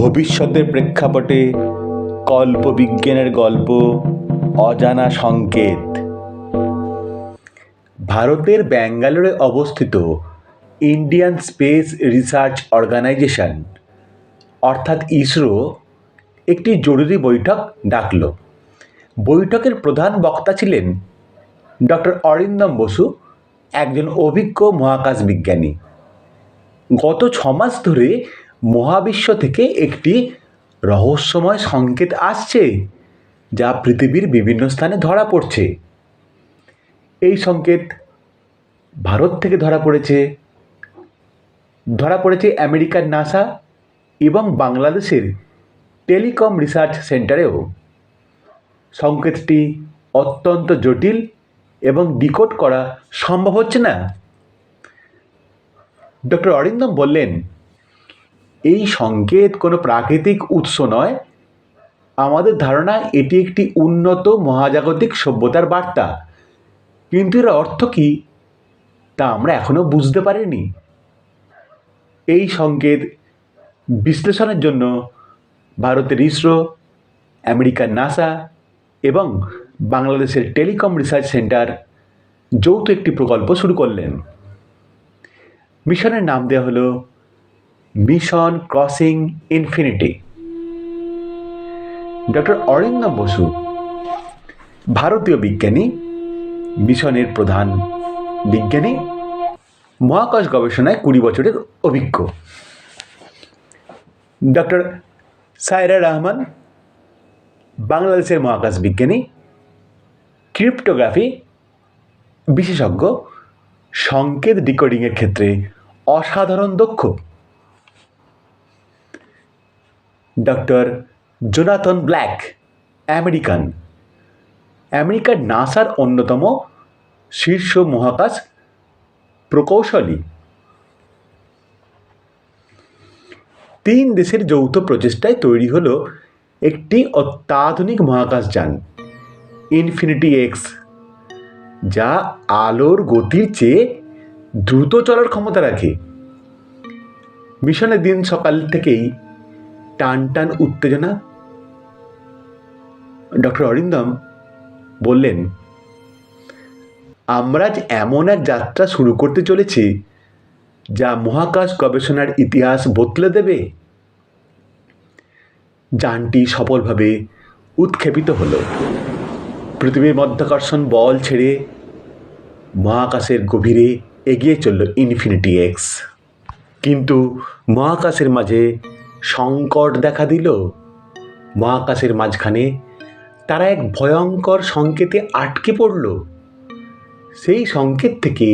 ভবিষ্যতের প্রেক্ষাপটে কল্পবিজ্ঞানের গল্প অজানা সংকেত। ভারতের ব্যাঙ্গালোরে অবস্থিত ইন্ডিয়ান স্পেস রিসার্চ অর্গানাইজেশন অর্থাৎ ইসরো একটি জরুরি বৈঠক ডাকল। বৈঠকের প্রধান বক্তা ছিলেন ডক্টর অরিন্দম বসু, একজন অভিজ্ঞ মহাকাশ বিজ্ঞানী। গত 6 মাস ধরে মহাবিশ্ব থেকে একটি রহস্যময় সংকেত আসছে, যা পৃথিবীর বিভিন্ন স্থানে ধরা পড়ছে। এই সংকেত ভারত থেকে ধরা পড়েছে আমেরিকার নাসা এবং বাংলাদেশের টেলিকম রিসার্চ সেন্টারেও। সংকেতটি অত্যন্ত জটিল এবং ডিকোড করা সম্ভব হচ্ছে না। ডক্টর অরিন্দম বললেন, এই সংকেত কোনো প্রাকৃতিক উৎস নয়। আমাদের ধারণা এটি একটি উন্নত মহাজাগতিক সভ্যতার বার্তা, কিন্তু এর অর্থ কী তা আমরা এখনও বুঝতে পারিনি। এই সংকেত বিশ্লেষণের জন্য ভারতের ইসরো, আমেরিকার নাসা এবং বাংলাদেশের টেলিকম রিসার্চ সেন্টার যৌথ একটি প্রকল্প শুরু করলেন। মিশনের নাম দেওয়া হলো mission crossing infinity. Doctor Arindam Basu ভারতীয় বিজ্ঞানী, মিশনের প্রধান বিজ্ঞানী, মহাকাশ গবেষণায় 20 বছরের অভিজ্ঞ। ডক্টর সায়রা রহমান বাংলাদেশের মহাকাশ বিজ্ঞানী, ক্রিপ্টোগ্রাফি বিশেষজ্ঞ, সংকেত ডিকোডিংয়ের ক্ষেত্রে অসাধারণ দক্ষ। ডক্টর জোনাথন ব্ল্যাক আমেরিকার নাসার অন্যতম শীর্ষ মহাকাশ প্রকৌশলী। 3 দেশের যৌথ প্রচেষ্টায় তৈরি হলো একটি অত্যাধুনিক মহাকাশযান ইনফিনিটি এক্স, যা আলোর গতির চেয়ে দ্রুত চলার ক্ষমতা রাখে। মিশনের দিন সকাল থেকেই টান উত্তেজনা। ডক্টর অরিন্দম বললেন, আমরা আজ এমন এক যাত্রা শুরু করতে চলেছি যা মহাকাশ গবেষণার ইতিহাস বদলে দেবে। যানটি সফলভাবে উৎক্ষেপিত হলো, পৃথিবীর মাধ্যাকর্ষণ বল ছেড়ে মহাকাশের গভীরে এগিয়ে চলল ইনফিনিটি এক্স। কিন্তু মহাকাশের মাঝে সংকট দেখা দিল। মহাকাশের মাঝখানে তারা এক ভয়ঙ্কর সংকেতে আটকে পড়ল। সেই সংকেত থেকে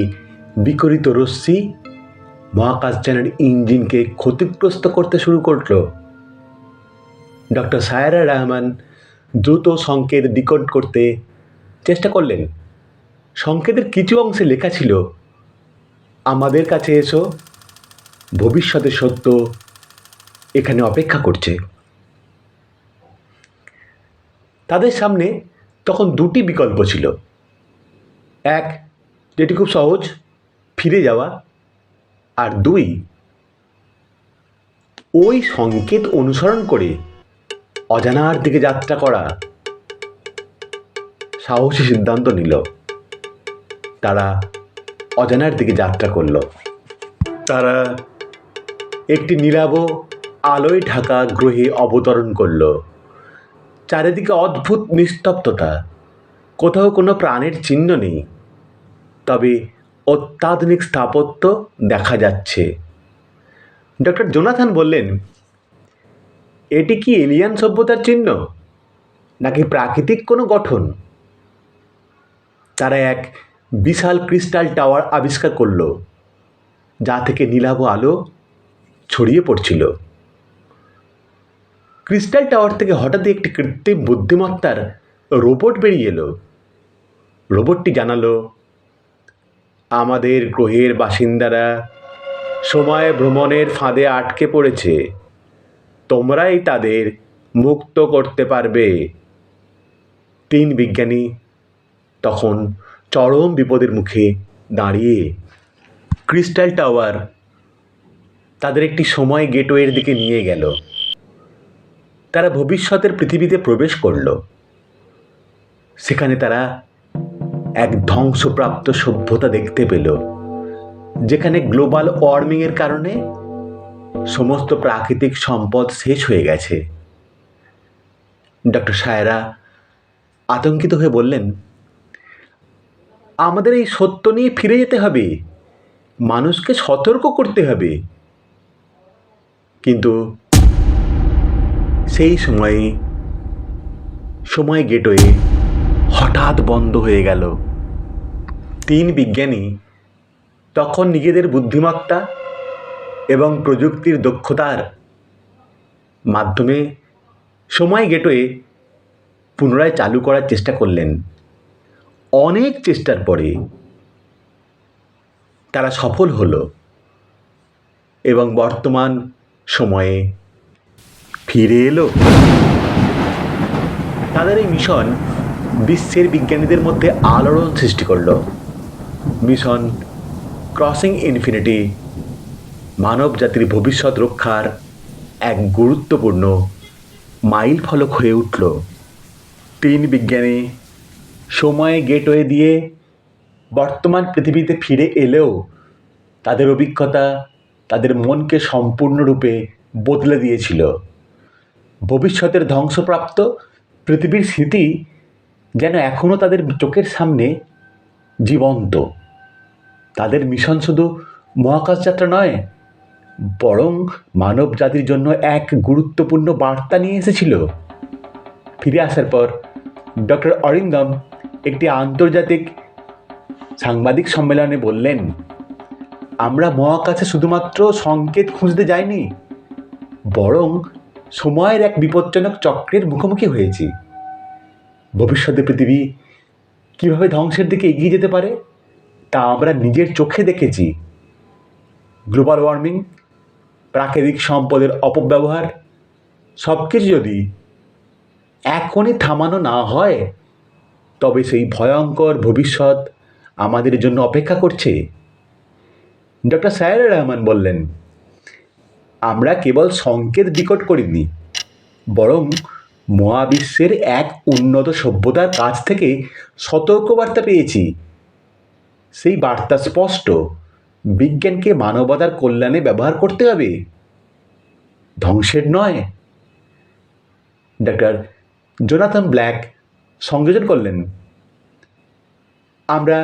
বিকিরিত রশ্মি মহাকাশযানের ইঞ্জিনকে ক্ষতিগ্রস্ত করতে শুরু করল। ডক্টর সায়রা রহমান দ্রুত সংকেত ডিকোড করতে চেষ্টা করলেন। সংকেতের কিছু অংশে লেখা ছিল, আমাদের কাছে এসো, ভবিষ্যতের সত্য এখানে অপেক্ষা করছে। তাদের সামনে তখন 2টি বিকল্প ছিল। এক, যেটি খুব সহজ, ফিরে যাওয়া। আর 2, ওই সংকেত অনুসরণ করে অজানার দিকে যাত্রা করা। সাহসী সিদ্ধান্ত নিল। তারা অজানার দিকে যাত্রা করল। তারা একটি নীলাভ আলোয় ঢাকা গ্রহে অবতরণ করল। চারিদিকে অদ্ভুত নিস্তব্ধতা, কোথাও কোনো প্রাণের চিহ্ন নেই, তবে অত্যাধুনিক স্থাপত্য দেখা যাচ্ছে। ডক্টর জোনাথন বললেন, এটি কি এলিয়ান সভ্যতার চিহ্ন নাকি প্রাকৃতিক কোনো গঠন? তারা এক বিশাল ক্রিস্টাল টাওয়ার আবিষ্কার করল, যা থেকে নীলাভ আলো ছড়িয়ে পড়ছিল। ক্রিস্টাল টাওয়ার থেকে হঠাৎই একটি কৃত্রিম বুদ্ধিমত্তার রোবট বেরিয়ে এলো। রোবটটি জানালো, আমাদের গ্রহের বাসিন্দারা সময় ভ্রমণের ফাঁদে আটকে পড়েছে, তোমরাই তাদের মুক্ত করতে পারবে। 3 বিজ্ঞানী তখন চরম বিপদের মুখে দাঁড়িয়ে। ক্রিস্টাল টাওয়ার তাদের একটি সময় গেটওয়ের দিকে নিয়ে গেল। তারা ভবিষ্যতের পৃথিবীতে প্রবেশ করল। সেখানে তারা এক ধ্বংসপ্রাপ্ত সভ্যতা দেখতে পেল, যেখানে গ্লোবাল ওয়ার্মিংয়ের কারণে সমস্ত প্রাকৃতিক সম্পদ শেষ হয়ে গেছে। ডক্টর সায়রা আতঙ্কিত হয়ে বললেন, আমাদের এই সত্য নিয়ে ফিরে যেতে হবে, মানুষকে সতর্ক করতে হবে। কিন্তু সেই সময় গেটওয়ে হঠাৎ বন্ধ হয়ে গেল। 3 বিজ্ঞানী তখন নিজেদের বুদ্ধিমত্তা এবং প্রযুক্তির দক্ষতার মাধ্যমে সময় গেটওয়ে পুনরায় চালু করার চেষ্টা করলেন। অনেক চেষ্টার পরে তারা সফল হলো এবং বর্তমান সময়ে ফিরে এলো। তাদের এই মিশন বিশ্বের বিজ্ঞানীদের মধ্যে আলোড়ন সৃষ্টি করল। মিশন ক্রসিং ইনফিনিটি মানব জাতির ভবিষ্যৎ রক্ষার এক গুরুত্বপূর্ণ মাইল ফলক হয়ে উঠল। 3 বিজ্ঞানী সময়ে গেটওয়ে দিয়ে বর্তমান পৃথিবীতে ফিরে এলেও তাদের অভিজ্ঞতা তাদের মনকে সম্পূর্ণরূপে বদলে দিয়েছিল। ভবিষ্যতের ধ্বংসপ্রাপ্ত পৃথিবীর স্মৃতি যেন এখনও তাদের চোখের সামনে জীবন্ত। তাদের মিশন শুধু মহাকাশ যাত্রা নয়, বরং মানব জাতির জন্য এক গুরুত্বপূর্ণ বার্তা নিয়ে এসেছিল। ফিরে আসার পর ডক্টর অরিন্দম একটি আন্তর্জাতিক সাংবাদিক সম্মেলনে বললেন, আমরা মহাকাশে শুধুমাত্র সংকেত খুঁজতে যাইনি, বরং সময়ের এক বিপজ্জনক চক্রের মুখোমুখি হয়েছি। ভবিষ্যতে পৃথিবী কীভাবে ধ্বংসের দিকে এগিয়ে যেতে পারে তা আমরা নিজের চোখে দেখেছি। গ্লোবাল ওয়ার্মিং, প্রাকৃতিক সম্পদের অপব্যবহার, সব কিছু যদি এখনই থামানো না হয়, তবে সেই ভয়ঙ্কর ভবিষ্যৎ আমাদের জন্য অপেক্ষা করছে। ডক্টর সায়রা রহমান বললেন, আমরা কেবল সংকেত ডিকোড করিনি, বরং মহাবিশ্বের এক উন্নত সভ্যতার কাছ থেকে সতর্কবার্তা পেয়েছি। সেই বার্তা স্পষ্ট, বিজ্ঞানকে মানবতার কল্যাণে ব্যবহার করতে হবে, ধ্বংসের নয়। ডক্টর জোনাথন ব্ল্যাক সংযোজন করলেন, আমরা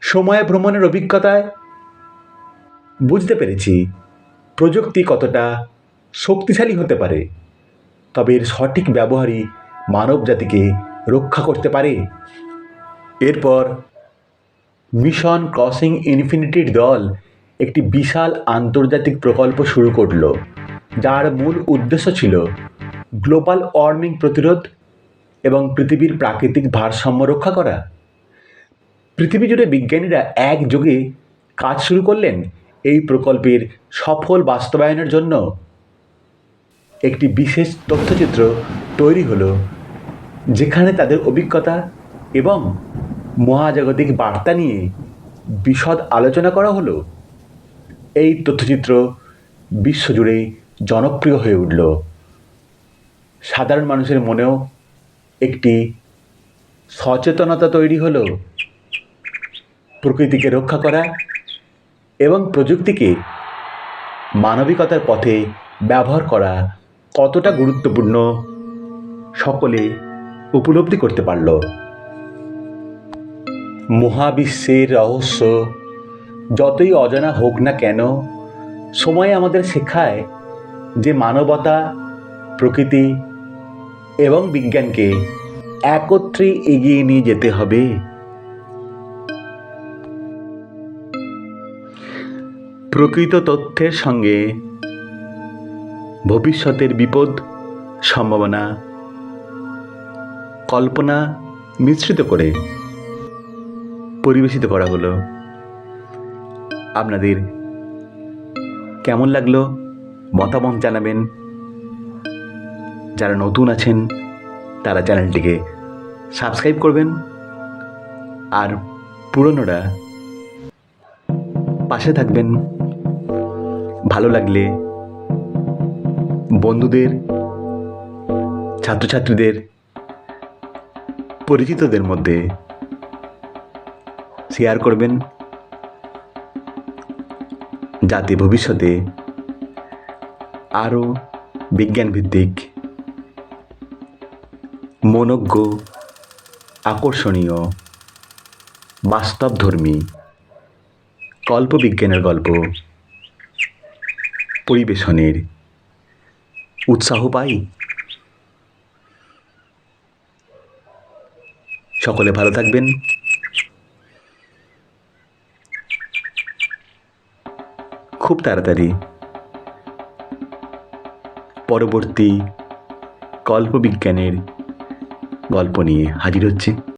সময় ভ্রমণের অভিজ্ঞতায় বুঝতে পেরেছি প্রযুক্তি কতটা শক্তিশালী হতে পারে, তবে এর সঠিক ব্যবহারই মানব জাতিকে রক্ষা করতে পারে। এরপর মিশন ক্রসিং ইনফিনিটির দল একটি বিশাল আন্তর্জাতিক প্রকল্প শুরু করল, যার মূল উদ্দেশ্য ছিল গ্লোবাল ওয়ার্মিং প্রতিরোধ এবং পৃথিবীর প্রাকৃতিক ভারসাম্য রক্ষা করা। পৃথিবী জুড়ে বিজ্ঞানীরা একযোগে কাজ শুরু করলেন এই প্রকল্পের সফল বাস্তবায়নের জন্য। একটি বিশেষ তথ্যচিত্র তৈরি হলো, যেখানে তাদের অভিজ্ঞতা এবং মহাজাগতিক বার্তা নিয়ে বিশদ আলোচনা করা হলো। এই তথ্যচিত্র বিশ্বজুড়ে জনপ্রিয় হয়ে উঠল। সাধারণ মানুষের মনেও একটি সচেতনতা তৈরি হলো, প্রকৃতিকে রক্ষা করা এবং প্রযুক্তিকে মানবিকতার পথে ব্যবহার করা কতটা গুরুত্বপূর্ণ সকলে উপলব্ধি করতে পারল। মহাবিশ্বের রহস্য যতই অজানা হোক না কেন, সময় আমাদের শেখায় যে মানবতা, প্রকৃতি এবং বিজ্ঞানকে একত্রে এগিয়ে নিয়ে যেতে হবে। প্রকৃত তথ্যের সঙ্গে ভবিষ্যতের বিপদ, সম্ভাবনা, কল্পনা মিশ্রিত করে পরিবেশিত করা হলো। আপনাদের কেমন লাগলো মতামত জানাবেন। যারা নতুন আছেন তারা চ্যানেলটিকে সাবস্ক্রাইব করবেন, আর পুরনোরা পাশে থাকবেন। ভালো লাগলে বন্ধুদের ছাত্রছাত্রীদের, পরিচিতদের মধ্যে শেয়ার করবেন, যাতে ভবিষ্যতে আরও বিজ্ঞানভিত্তিক, মনোজ্ঞ, আকর্ষণীয়, বাস্তবধর্মী কল্পবিজ্ঞানের গল্প পরিবেশনের উৎসাহ পাই। সকলে ভালো থাকবেন। খুব তাড়াতাড়ি পরবর্তী কল্পবিজ্ঞানের গল্প নিয়ে হাজির হচ্ছি।